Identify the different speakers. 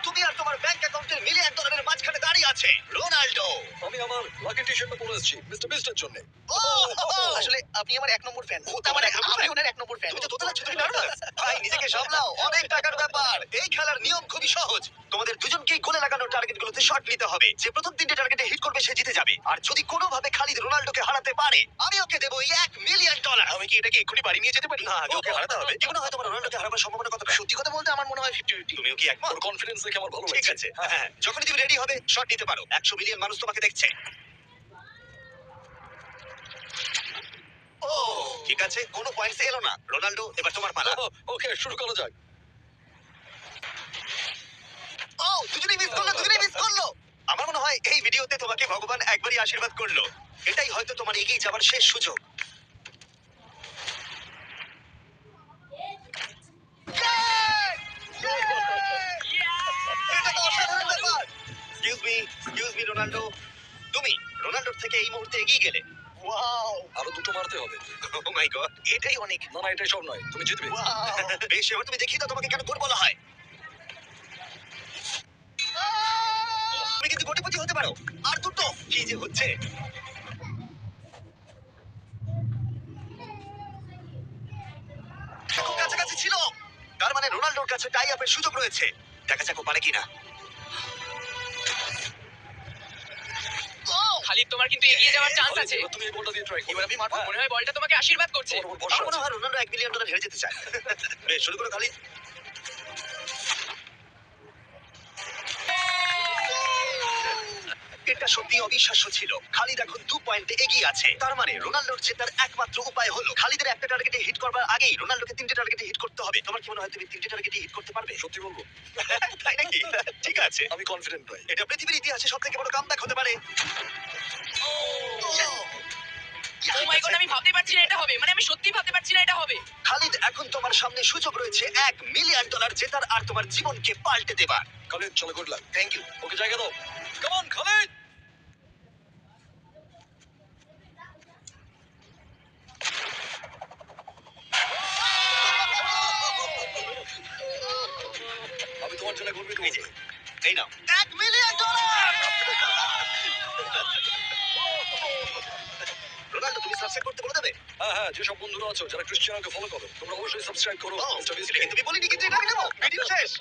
Speaker 1: তুমি আর তোমার ব্যাংক অ্যাকাউন্টের মিলিয়ন ডলারের মাঝখানে দাঁড়িয়ে আছে রোনাল্ডো।
Speaker 2: আমি আমার লাকি টি-শার্টটা পরে এসেছি মিস্টার বিস্টের জন্য।
Speaker 1: আসলে আপনি আমার এক নম্বর ফ্যান। তার মানে আমি ওনার এক নম্বর ফ্যান। তুমি তো তোতলা তুমি নার্ভাস। ভাই নিজেকে সামলাও, অনেক টাকার ব্যাপার। এই খেলার নিয়ম খুবই সহজ। তোমাদের দুজনকেই গোলে লাগানো টার্গেটগুলোতে শট নিতে হবে। যে প্রথম তিনটে টার্গেটে হিট করবে সে জিতে যাবে। আর যদি কোনোভাবে খালিদ রোনাল্ডোকে হারাতে পারে আমি ওকে দেবো $1,000,000। আমি কি এটাকে এক্ষুনি বাড়ি নিয়ে যেতে পারি? না, ওকে হারাতে হবে। কি মনে হয় তোমার রোনাল্ডোকে হারাবার সম্ভাবনা কতটা? সত্যি কথা বলতে আমার মনে হয় 50-50। তুমিও কি একমত?
Speaker 2: ওর কনফিডেন্স দেখে আমার ভালো
Speaker 1: ঠিক
Speaker 2: লাগছে।
Speaker 1: আছে, হ্যাঁ, যখনই তুমি রেডি হবে শট নিতে পারো। 100 মিলিয়ন মানুষ তোমাকে দেখছে। ও ঠিক আছে, কোনো পয়েন্টস এলো না। রোনাল্ডো এবার তোমার পালা।
Speaker 2: ওকে, শুরু করা যাক।
Speaker 1: ও দুজনেই মিস করলো, দুজনেই মিস করলো। আমার মনে হয় এই ভিডিওতে তোমাকে ভগবান একবারই আশীর্বাদ করলো। এটাই হয়তো তোমার এগিয়ে যাবার শেষ সুযোগ। এটা তো অসাধারণ ব্যাপার। Excuse me Ronaldo. তুমি রোনাল্ডোর থেকে এই মুহূর্তে এগিয়ে গেলে। ওয়াও,
Speaker 2: আরো দুটো মারতে হবে।
Speaker 1: ও মাই গড, এটাই অনেক।
Speaker 2: না না, এটাই সব নয়, তুমি জিতবে।
Speaker 1: বেশ, এবার তুমি দেখিয়ে দাও তোমাকে কেন গোল বলা হয়। তুমি কিন্তু কোটিপতি হতে পারো। আর দুটো কি যে হচ্ছে। খুব কাছাকাছি ছিল। তার মানে রোনাল্ডোর কাছে টাই আপের সুযোগ রয়েছে। দেখা যাক ও পারে কিনা।
Speaker 3: খালিদ, তোমার কিন্তু এগিয়ে যাওয়ার চান্স আছে।
Speaker 2: এবার তুমি এই বলটা দিয়ে ট্রাই করো।
Speaker 1: এবার আমি মারবো।
Speaker 3: মনে হয় বলটা তোমাকে আশীর্বাদ করছে।
Speaker 2: তোমার উপর ভরসা
Speaker 1: আমার মনে
Speaker 2: আছে।
Speaker 1: হয় রোনাল্ডো $1,000,000 হেরে যেতে চায়। বেশ, শুরু করো খালিদ। এটা সত্যি অবিশ্বাস্য ছিল। খালিদ এখন 2 পয়েন্টে এগিয়ে আছে। তার মানে রোনাল্ডোর জেতার একমাত্র উপায় হলো খালিদের একটা টার্গেটে হিট করবার আগেই রোনাল্ডোকে 3টে টার্গেটে হিট করতে হবে। তোমার কি মনে হয় তুমি 3টে টার্গেটে হিট করতে পারবে?
Speaker 2: সত্যি বলবো,
Speaker 1: তাই নাকি? ঠিক আছে,
Speaker 2: আমি কনফিডেন্ট ভাই।
Speaker 1: এটা পৃথিবীর ইতিহাসে সবথেকে বড় কামব্যাক হতে পারে।
Speaker 3: ও মাই গড, আমি ভাবতে পারছি না এটা হবে। মানে আমি সত্যি ভাবতে পারছি না এটা হবে।
Speaker 1: খালিদ, এখন তোমার সামনে সুযোগ রয়েছে $1,000,000 জেতার আর তোমার জীবনকে পাল্টে দেবার।
Speaker 2: খালিদ, চলো, গুড লাক।
Speaker 1: Thank you.
Speaker 2: ওকে জায়গা দাও। Come on Khalid. আমি তোমার জন্য গর্বিত।
Speaker 1: এই যে, এই নাও $1,000,000। রোনাল্ডো, তুমি সাবস্ক্রাইব করতে বলে দেবে?
Speaker 2: হ্যাঁ হ্যাঁ, যেসব বন্ধুরা আছো যারা ক্রিশ্চিয়ানোকে ফলো করো, তোমরা অবশ্যই সাবস্ক্রাইব করো
Speaker 1: ও,
Speaker 2: মিস্টার বিস্ট।
Speaker 1: এটা কিন্তু বলিনি, কিন্তু এটা আমি নেবো। ভিডিও শেষ।